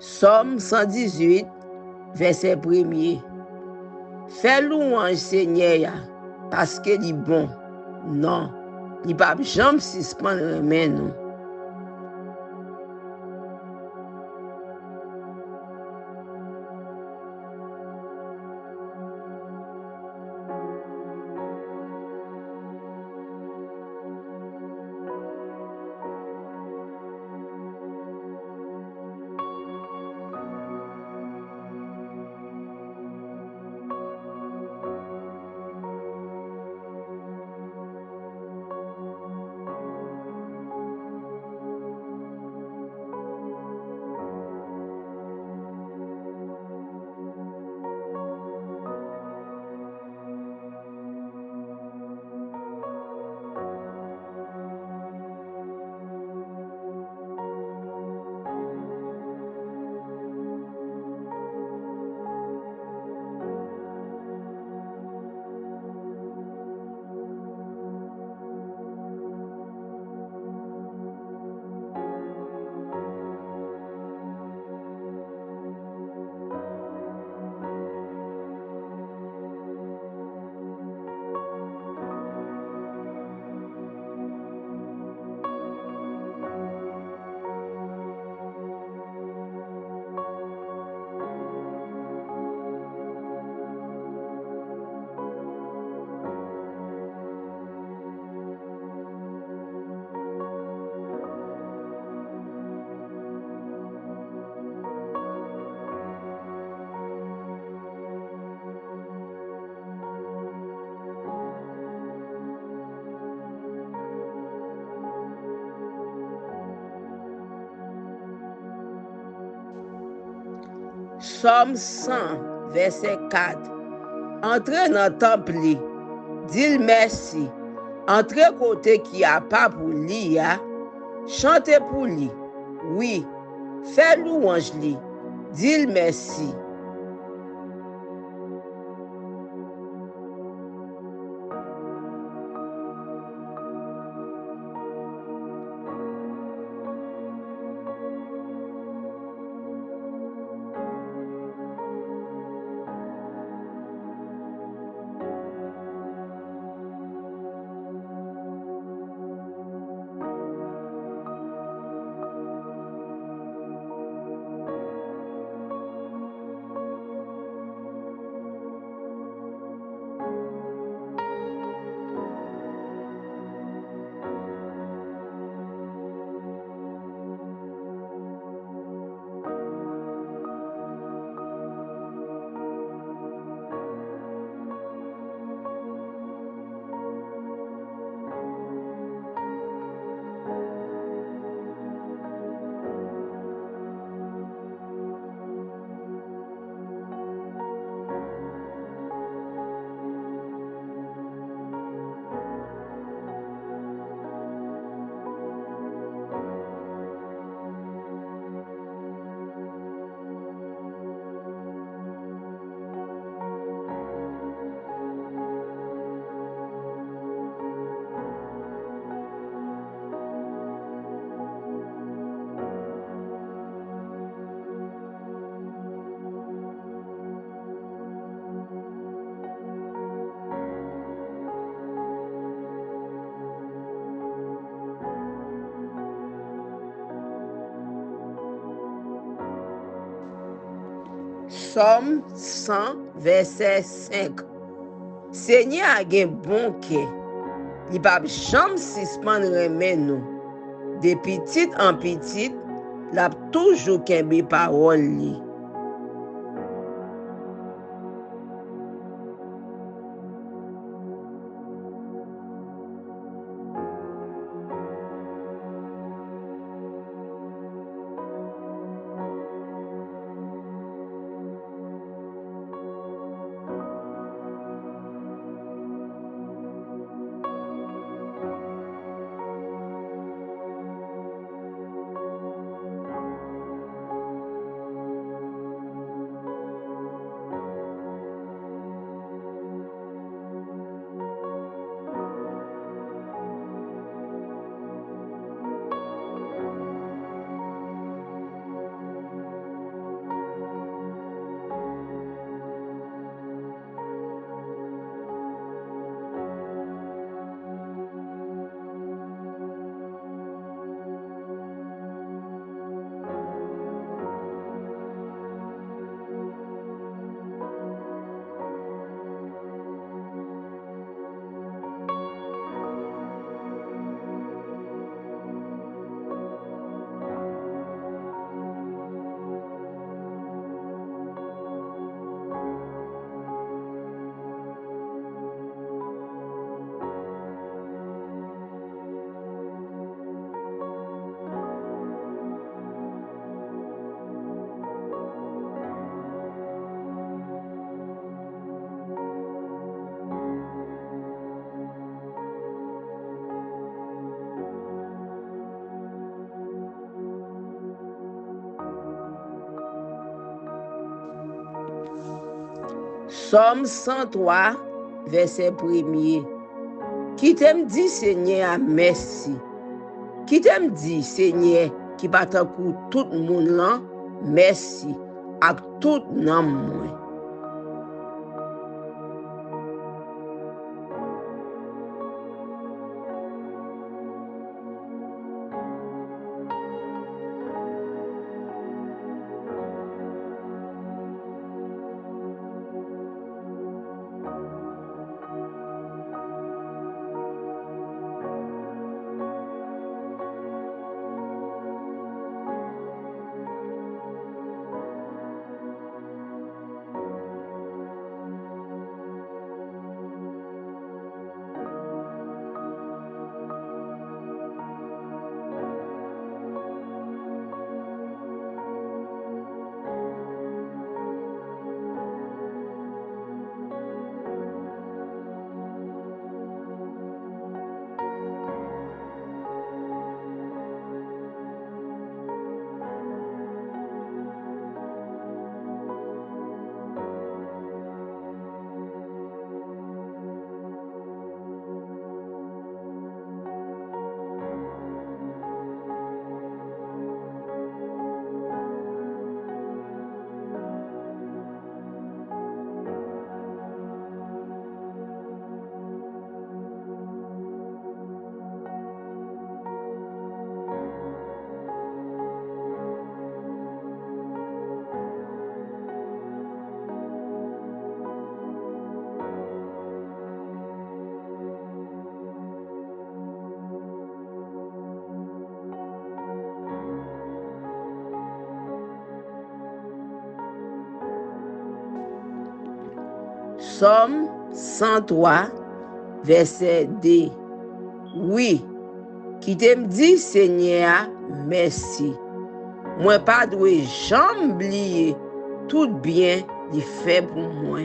Somme 118, verset 1er. Fais louange Seigneur parce que il est bon. Non, il ne peut jamais suspendre les mains nous. Somme 100, verset 4. Entrez dans le temple, dis merci. Entrez côté qui a pas pour lui, chantez pour lui. Oui, fais louange lui. Dis merci. Somme 100, verset 5. Seigneur a un bon cœur. Il ne peut jamais suspendre les mains nous. De petite en petite, il a toujours qu'un parole. Somme 103, verset 1er. Qui t'aime dit Seigneur merci. Qui t'aime dit Seigneur qui pas tant tout le monde là, merci à tout nan moi. Somme 103, verset 2. Oui, qui t'aime dit Seigneur merci. Moi pas doué jamais oublier tout bien qu'il fait pour moi.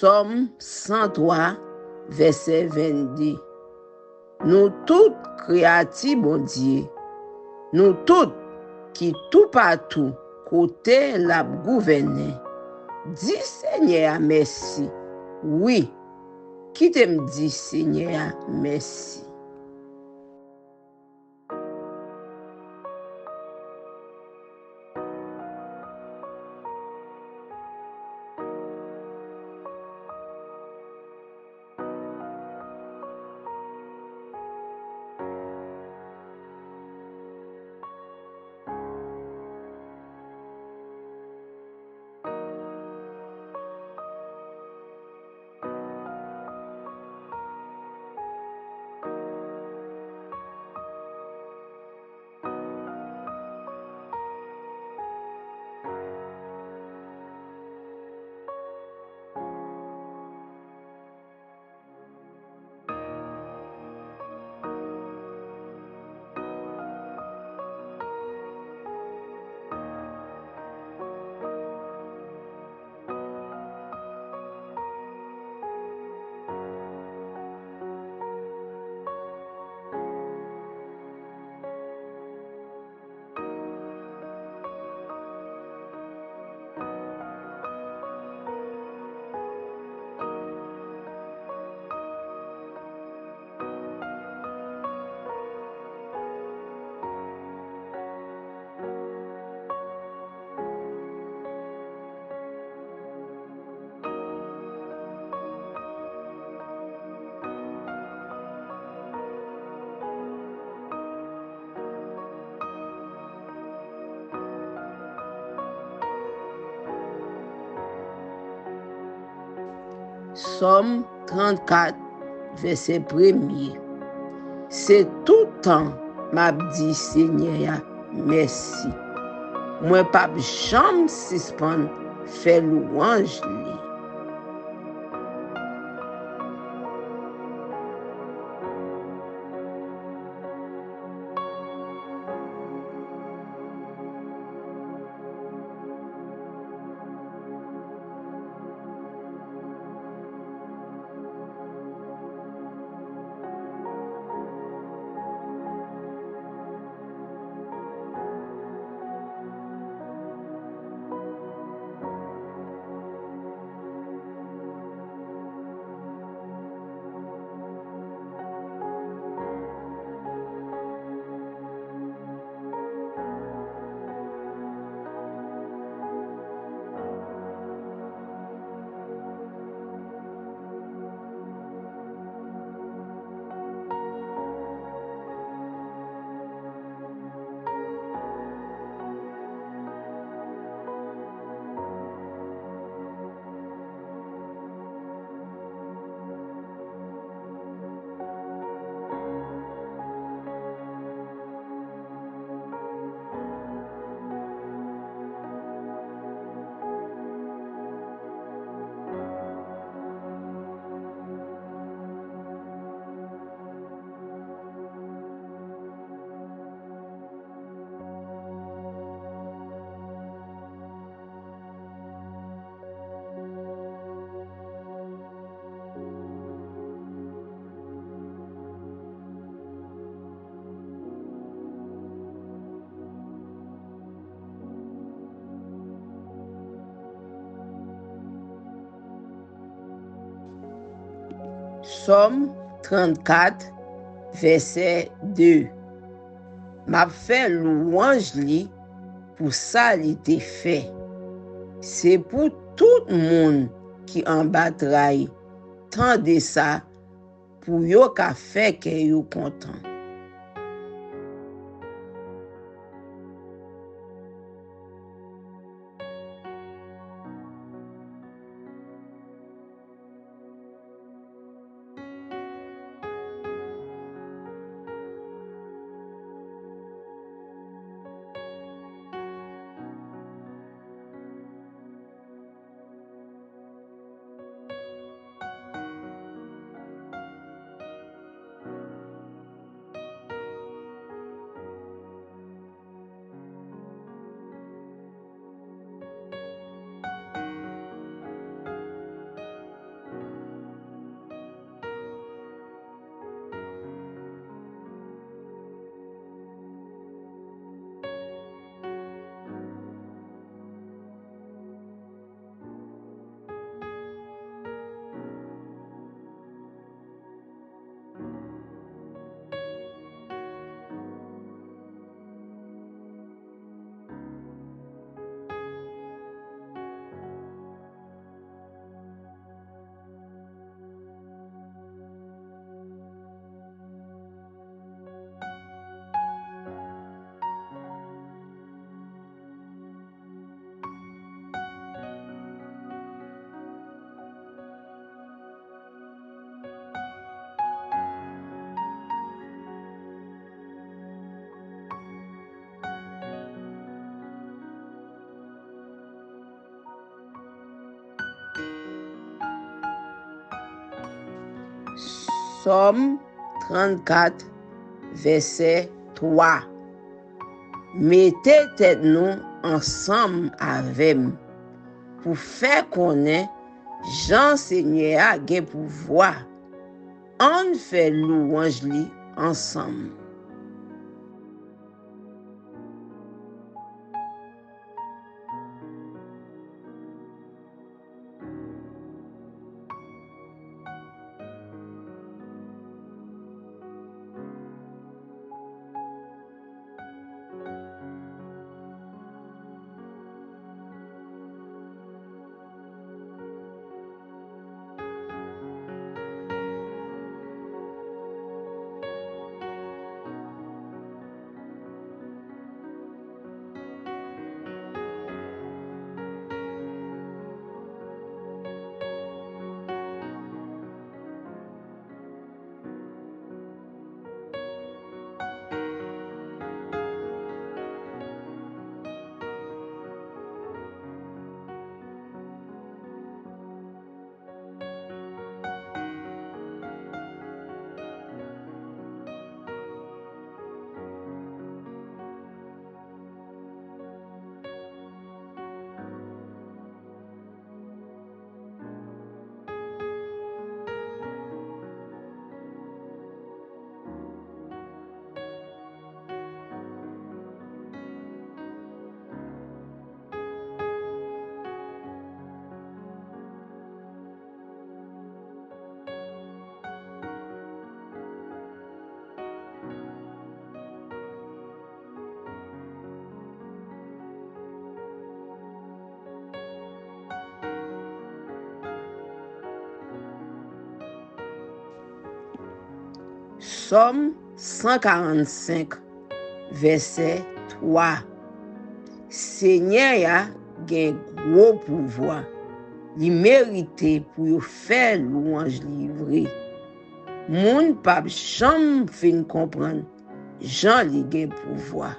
Somme 103, verset 22. Nous toutes créatifs, bon Dieu, nous toutes qui tout partout, côté la gouverner, dis Seigneur merci. Oui, qui t'aime dit Seigneur merci. Somme 34, verset 1er. C'est tout temps m'a dit Seigneur, merci. Moi pas jamais suspendre faire louange li. Somme 34, verset 2. M'a fait louange li pour ça li te fait. C'est pour tout le monde qui en bataille. Tant de ça pour yo ka fait que yo content. Somme 34, verset 3. Mettez tête nous ensemble avec pour faire connaître Jean Seigneur a gen pouvoir. On fait louange li ensemble. Somme 145, verset 3. Seigneur a gen gros pouvoir. Li mérité pour yo faire louange livré. Moun pap cham fin comprendre Jean li gen pouvoir.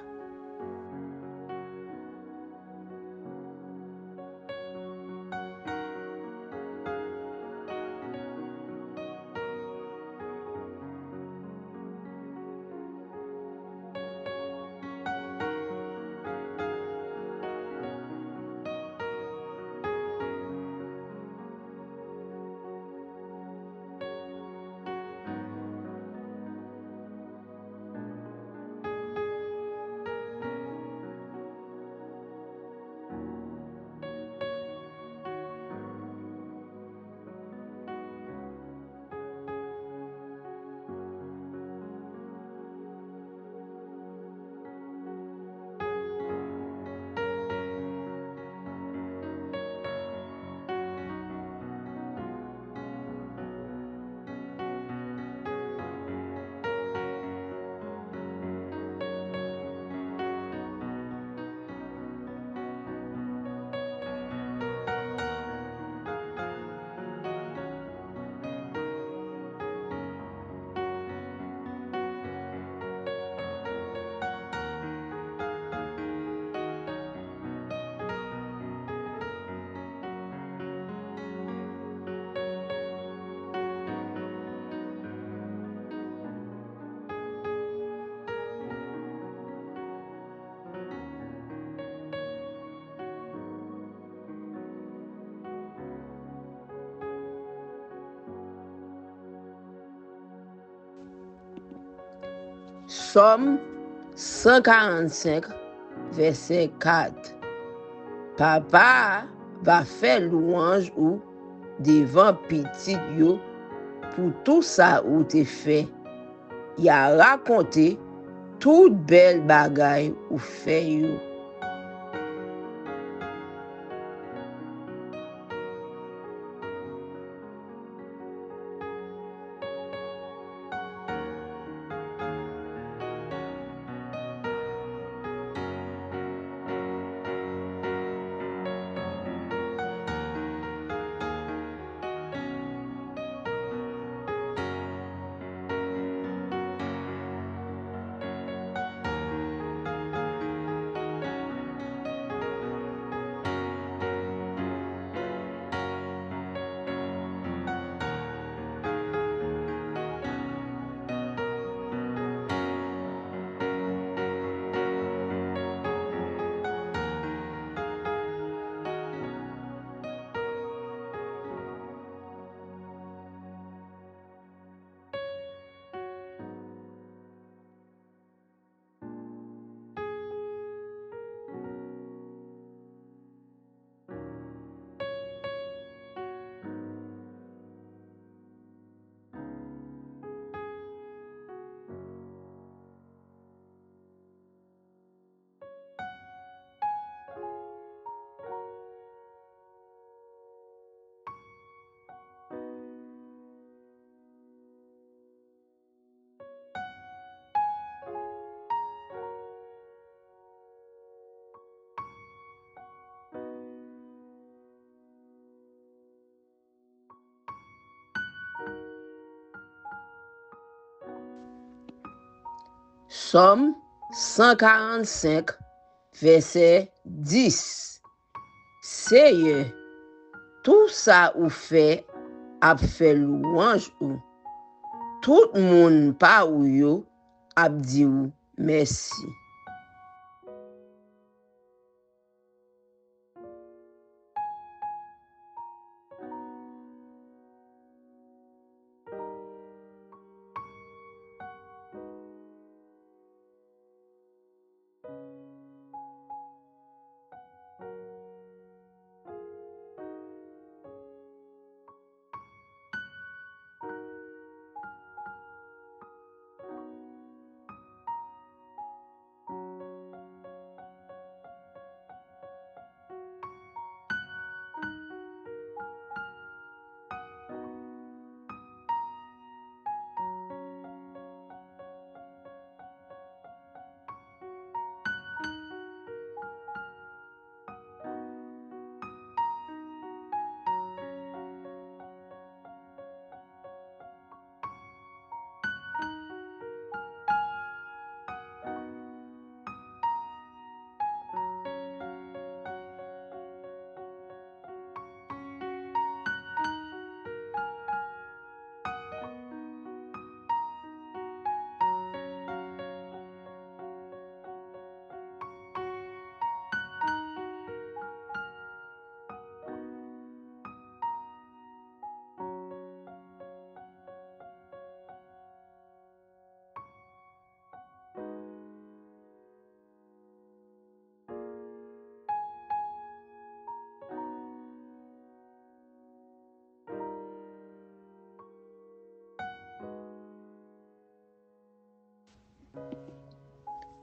Somme 145, verset 4. Papa va faire louange ou devant petit yo pour tout ça ou te fait. Il a raconté toute belle bagaille ou fait yo. Somme 145, verset 10. Seigneur, tout ça ou fait ap fait louange ou. Tout moun pa ou yo ap di ou merci.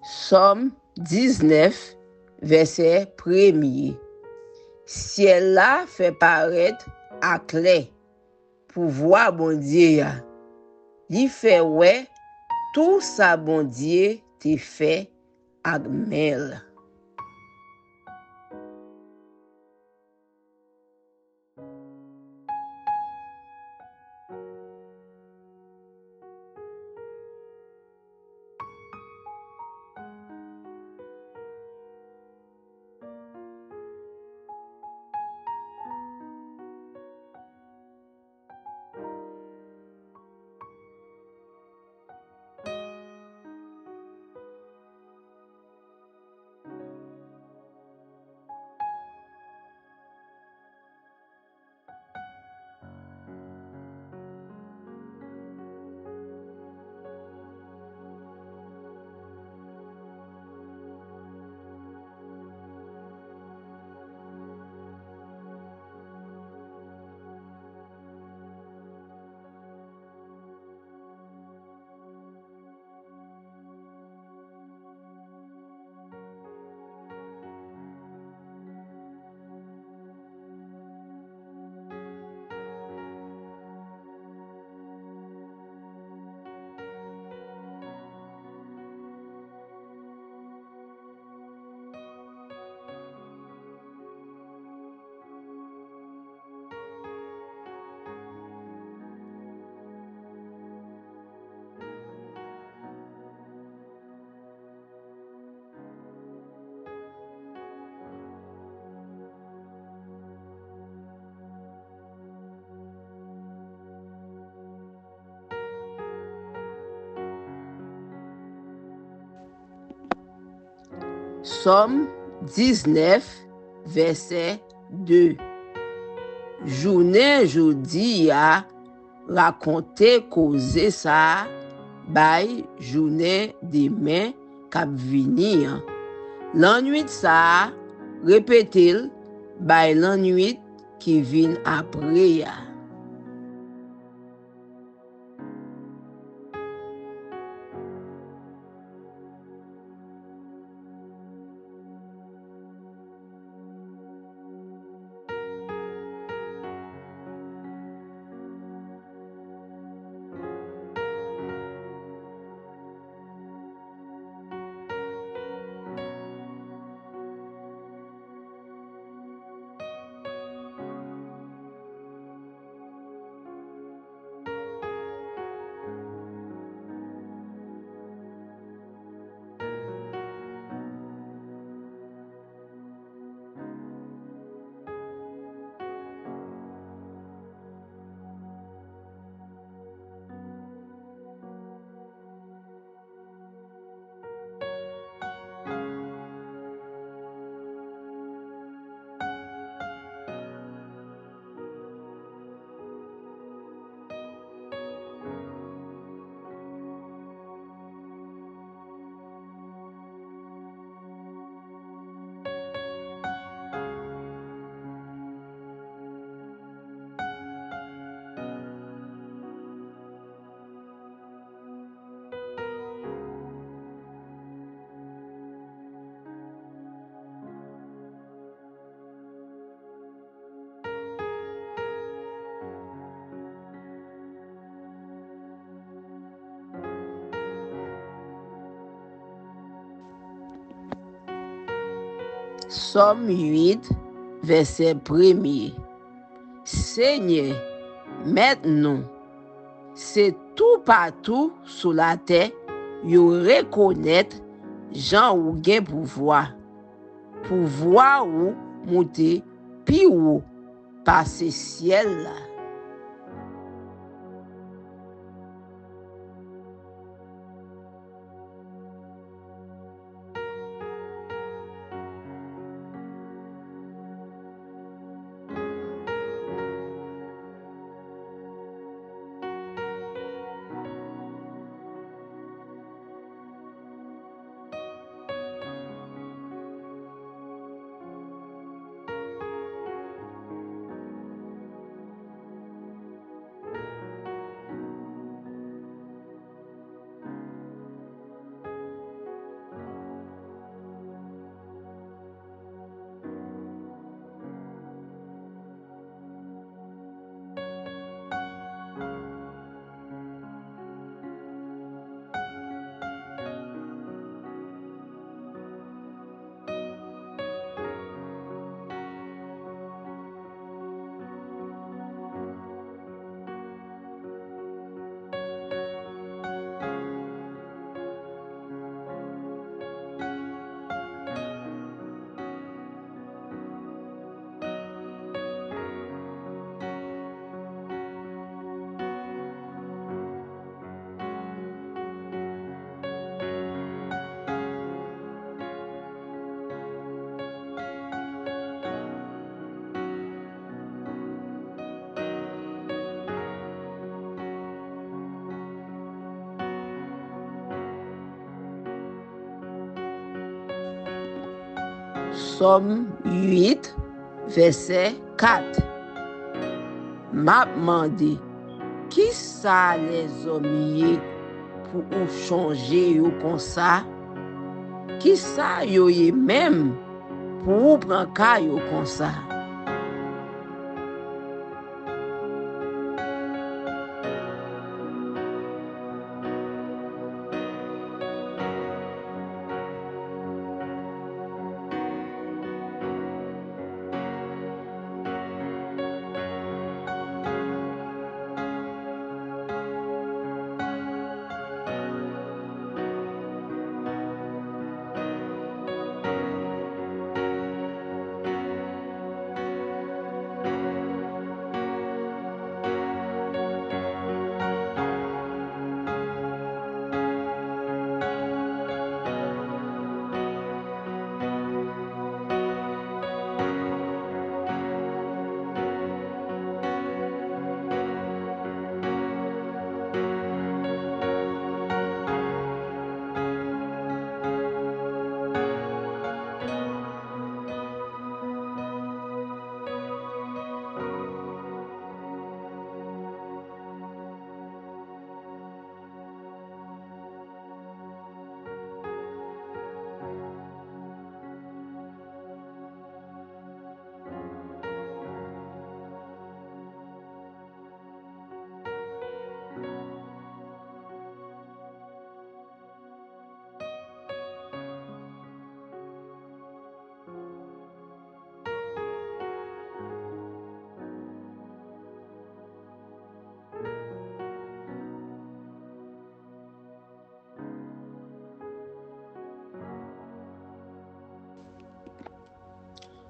Somme 19, verset 1er. Ciel là fait paraître à clé pour voir bon Dieu. Li fait ouais tout ça bon Dieu te fait ak mel. Somme 19, verset 2. Journée jodi a raconte cause ça bay journée demain k'ap vini. L'ennui ça répéter bay l'ennui qui vient après ya. Somme 8, verset 1er. Seigneur, maintenant, c'est tout partout sur la terre, yo reconnaître Jean ou gen pouvoir ou monter pi ou par ce ciel là. Somme 8, verset 4. M'a demandé, qui ça les hommes pour ou changer yo comme ça? Qui ça yo même pour ou prendre cas yo comme ça?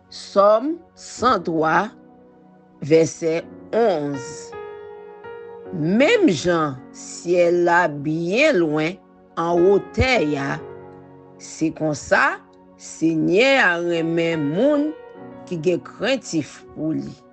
Somme 103, verset 11. Même Jean, ciel là bien loin, en hauteur, c'est comme ça, Seigneur a remis moun qui est craintif pour lui.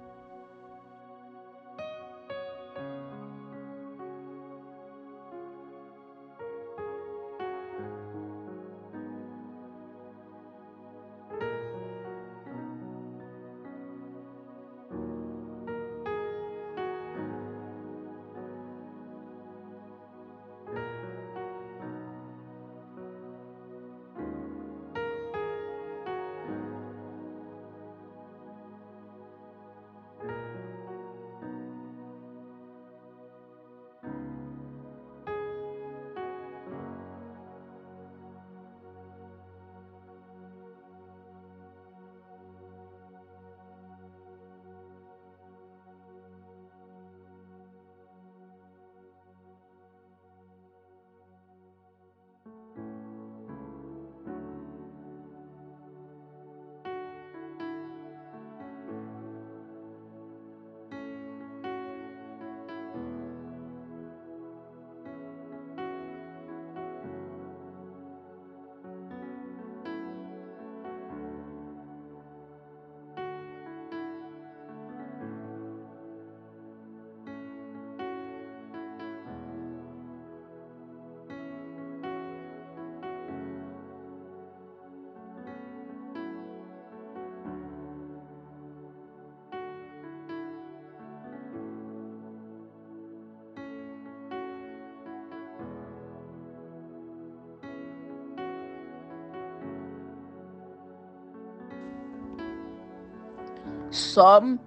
Somme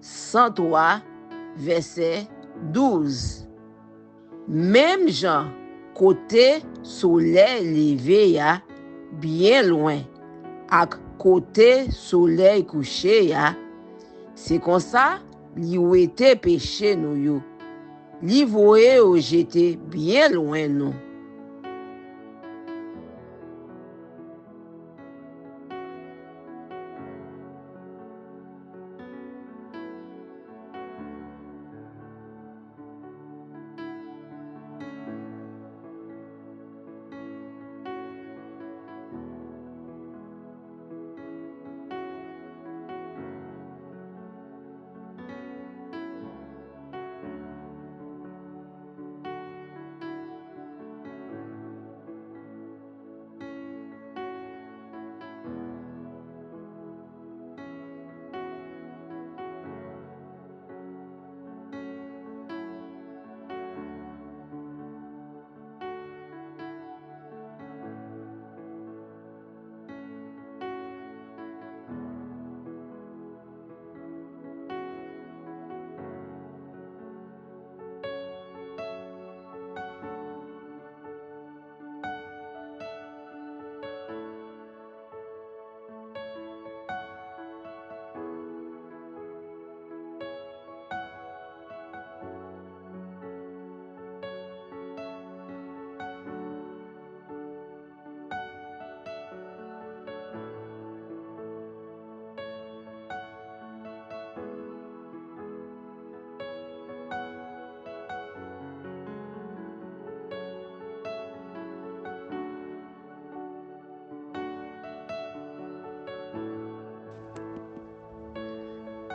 103, verset 12. Même Jean, côté soleil levé, bien loin, à côté soleil couché, c'est comme ça, li ou était péché nous yo. Li voye ou j'étais bien loin nous.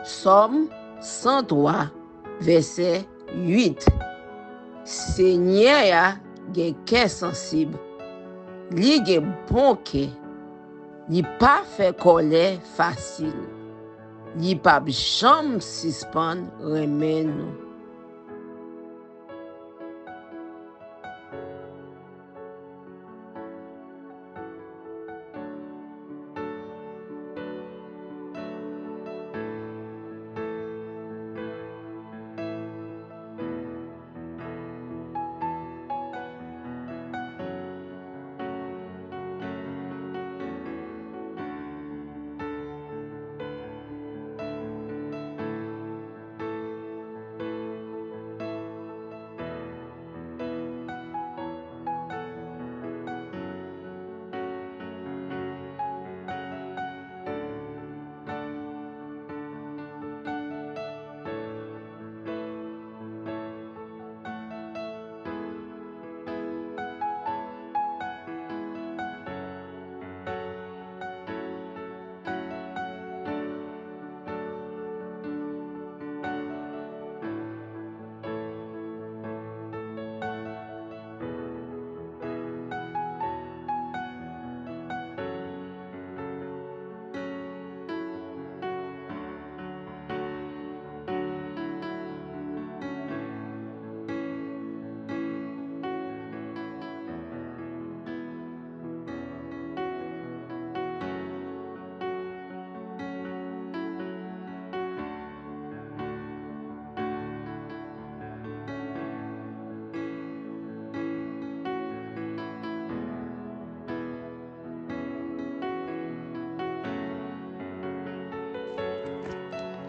Somme 103, verset 8. Seigneur a gen cœur sensible. Li gen bon cœur. Li pa fait colère facile. Li pa jam suspend remen nou.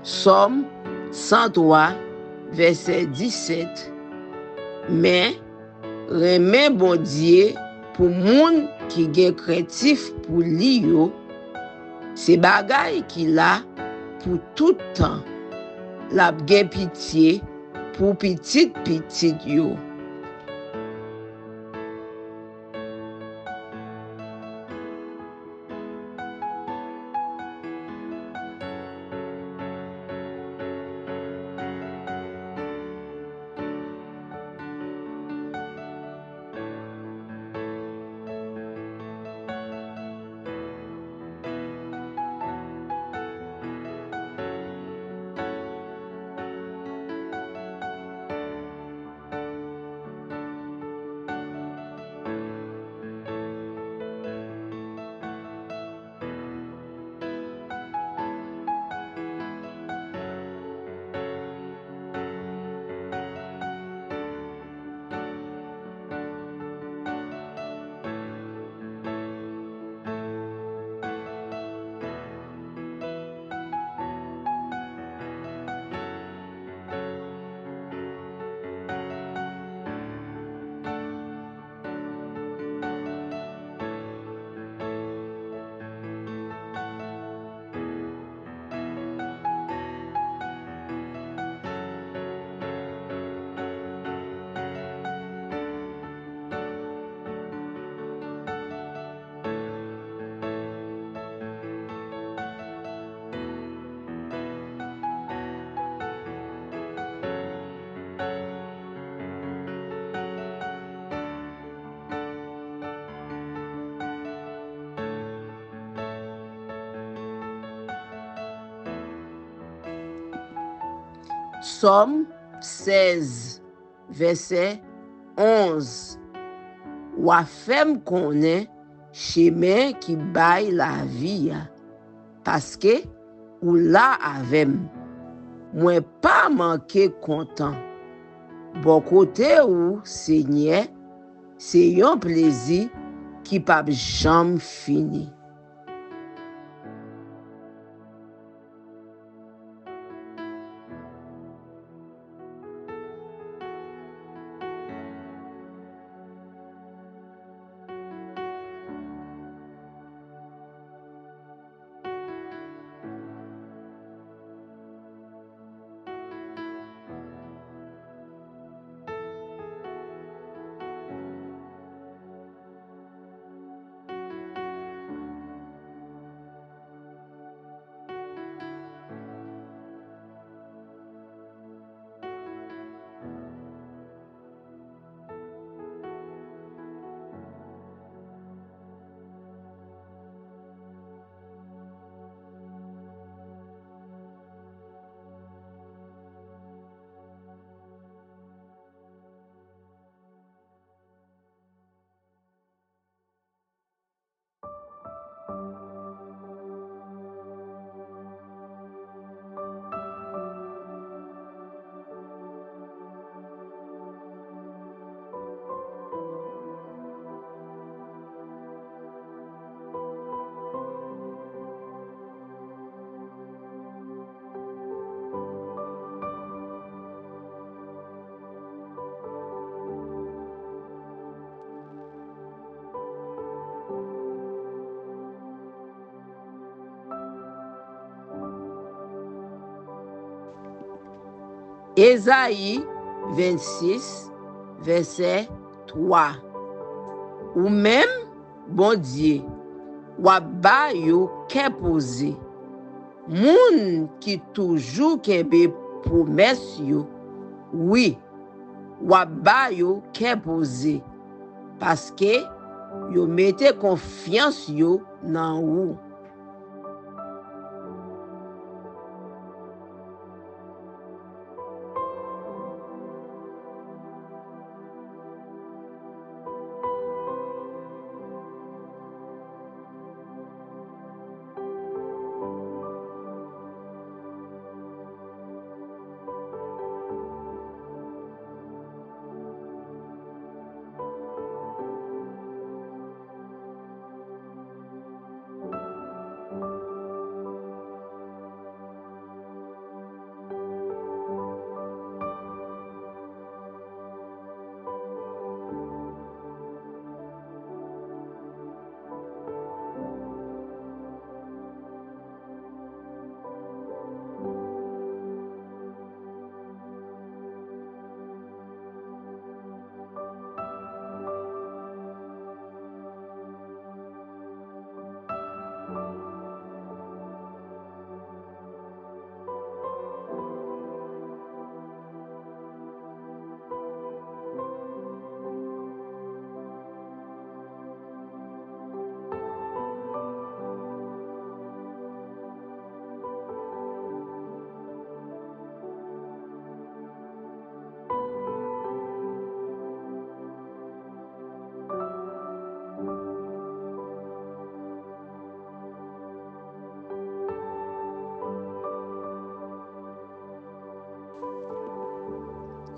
Somme 103, verset 17. Mais, remen bon Dieu pour moun qui gen kreatif pour li yo, se bagay ki la pour tout temps. Lap gen pitié pour petit yo. Somme 16, verset 11. Wa fem konen chemin qui bay la vie ya, paske ou la avem. Mwen pa manke kontan. Bon kote ou, Seigneur, se yon plezi qui pa jam fini. Ésaïe 26, verset 3. Ou même, bon Dieu, wap ba yo ken pose. Moun qui toujours kembe promesse yo, oui, wap ba yo ken pose. Parce que yo mette confiance yo nan ou.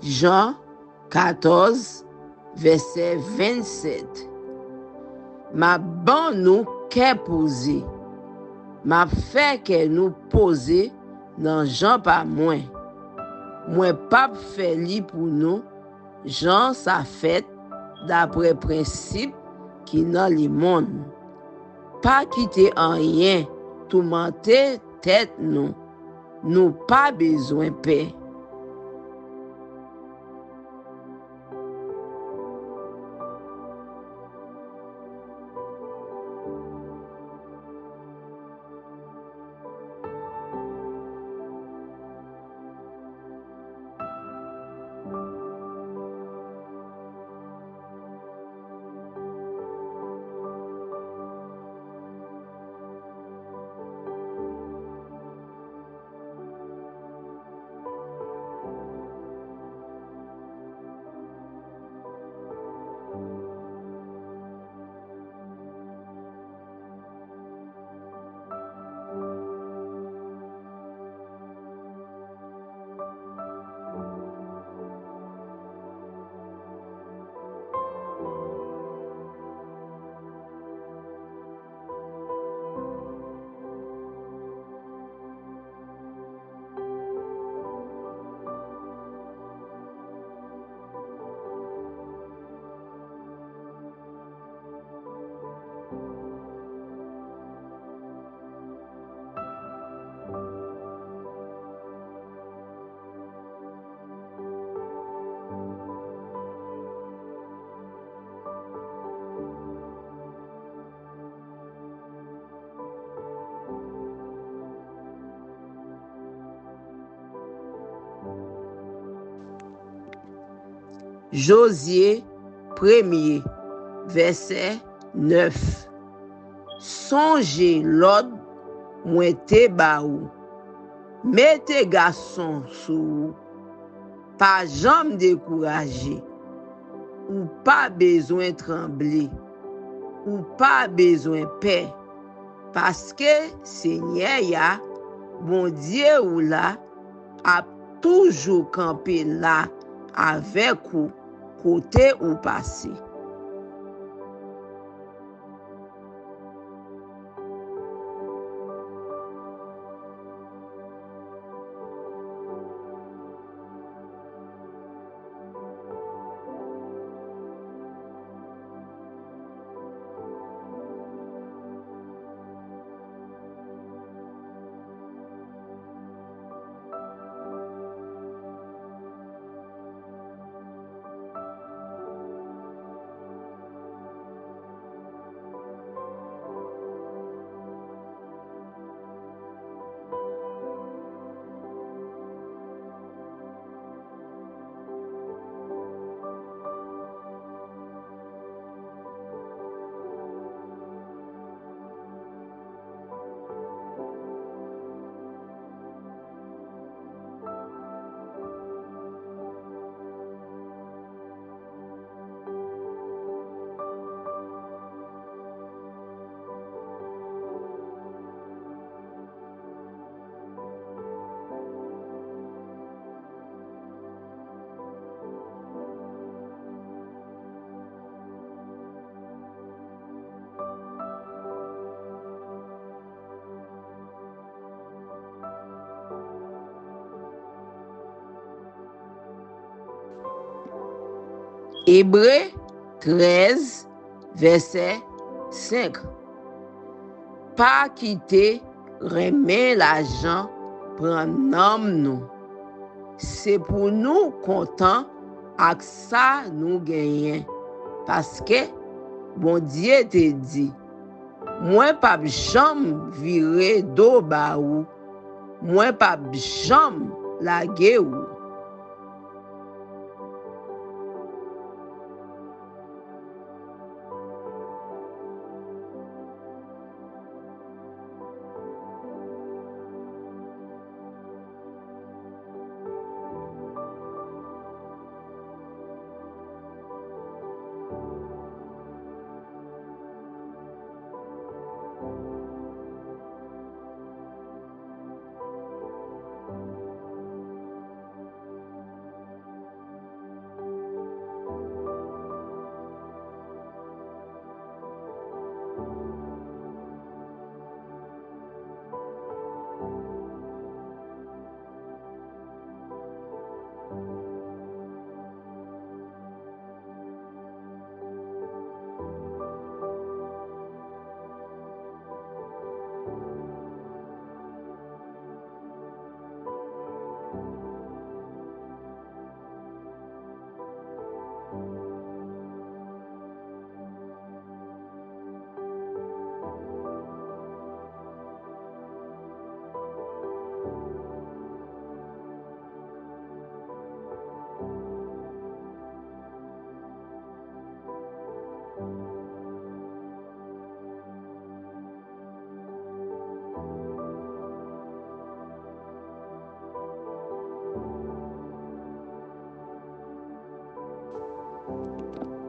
Jean 14, verset 27. Ma ban nou ke pose. Ma fe ke nou pose nan Jean pa mwen. Mwen pap fe li pou nou, Jean sa fet dapre prinsip ki nan li moun. Pa kite anyen toumante tet nou. Nou pa bezwen pe. Josué 1er, verset 9. Songe l'ordre mwen te ba ou. Mette garçon sou. Pa jam découragé. Ou pas besoin trembler. Ou pas besoin paix. paske Seigneur ya, bon Dieu ou la, a toujou kampe la avek ou kote ou pase. Hébreu 13, verset 5. Pa kite remen l'ajan pran nam nou. Se pou nou kontan ak sa nou genyen. Paske, bon Dieu te di, mwen pa jam vire do ba ou, mwen pa jam lage ou.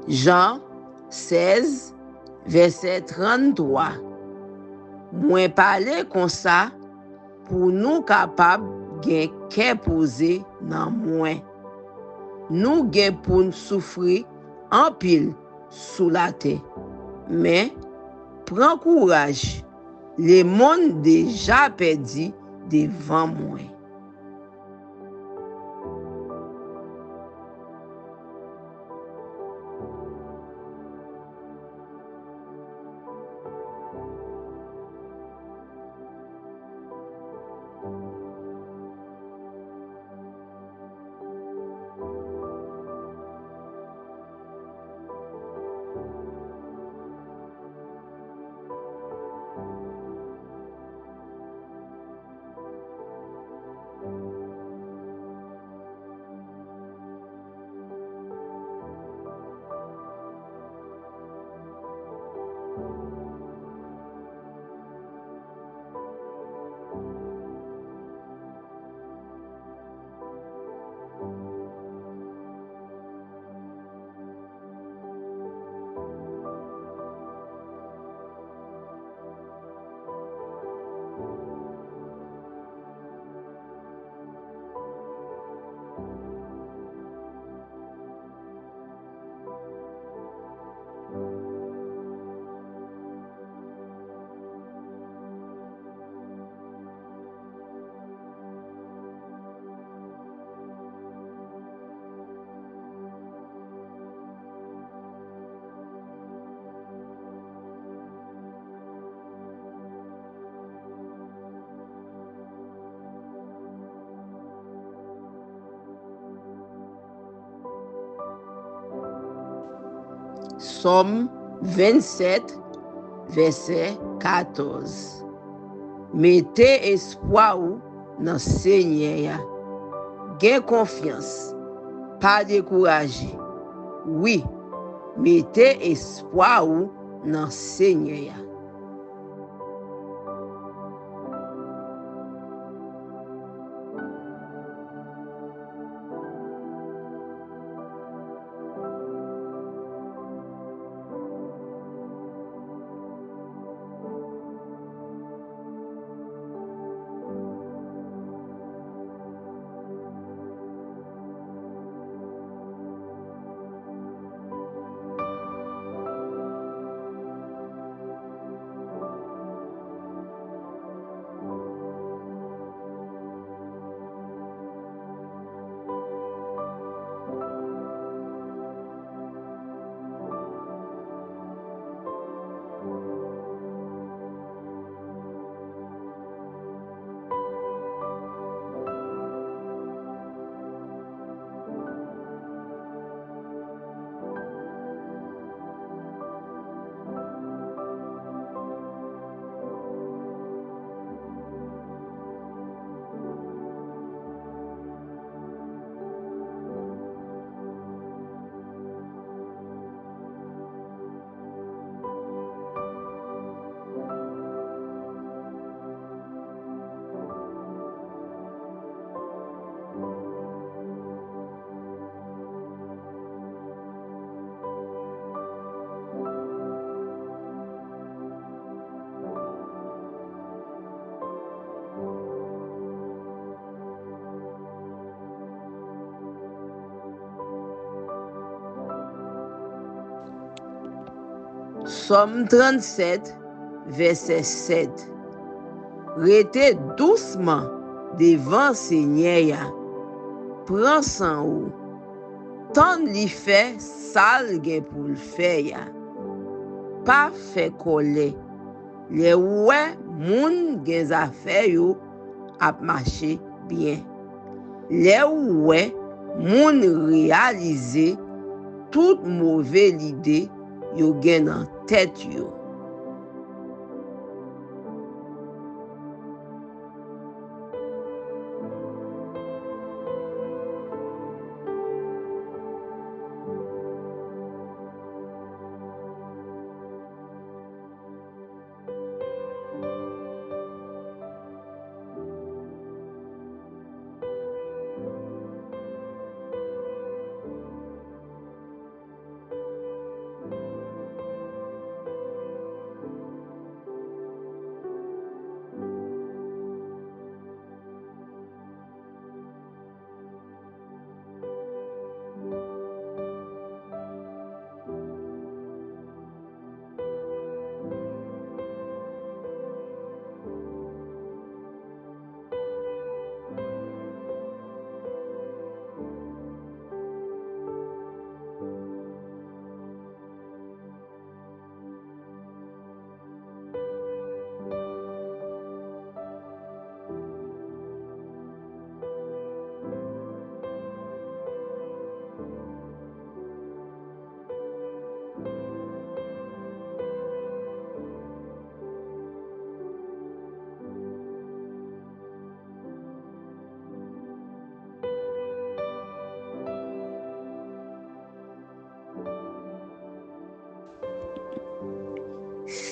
Jean 16, verset 33. Mwen pale kon sa pou nou kapab gen ke pose nan mwen. Nou gen pou nou soufri an pil sou la te. Men, pran kouraj, le moun deja pedi devan mwen. Somme 27, verset 14. Mettez espoir ou dans Seigneur. Gain confiance, pas découragé. Oui, mettez espoir ou dans Seigneur. Somme 37, verset 7. Rete doucement devant Seigneur. Prends san ou. Tan li fait sal gen pou l'fè ya. Pa fè kolè. Le wè moun gen zafè yo ap mache bien. Le wè moun realize tout mauvais l'ide yo gen nan tèt yo.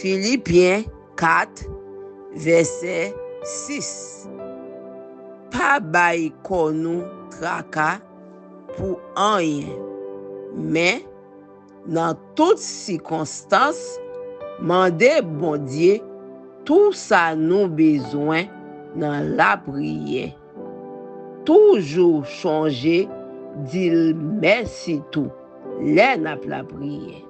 Philippiens 4, verset 6. Pa bay kon nou traka pou anyen, men nan tout circonstance, mande bon Dieu tout sa nou bezwen nan la priye. Toujours changer, dil merci tout, lè nap la priye.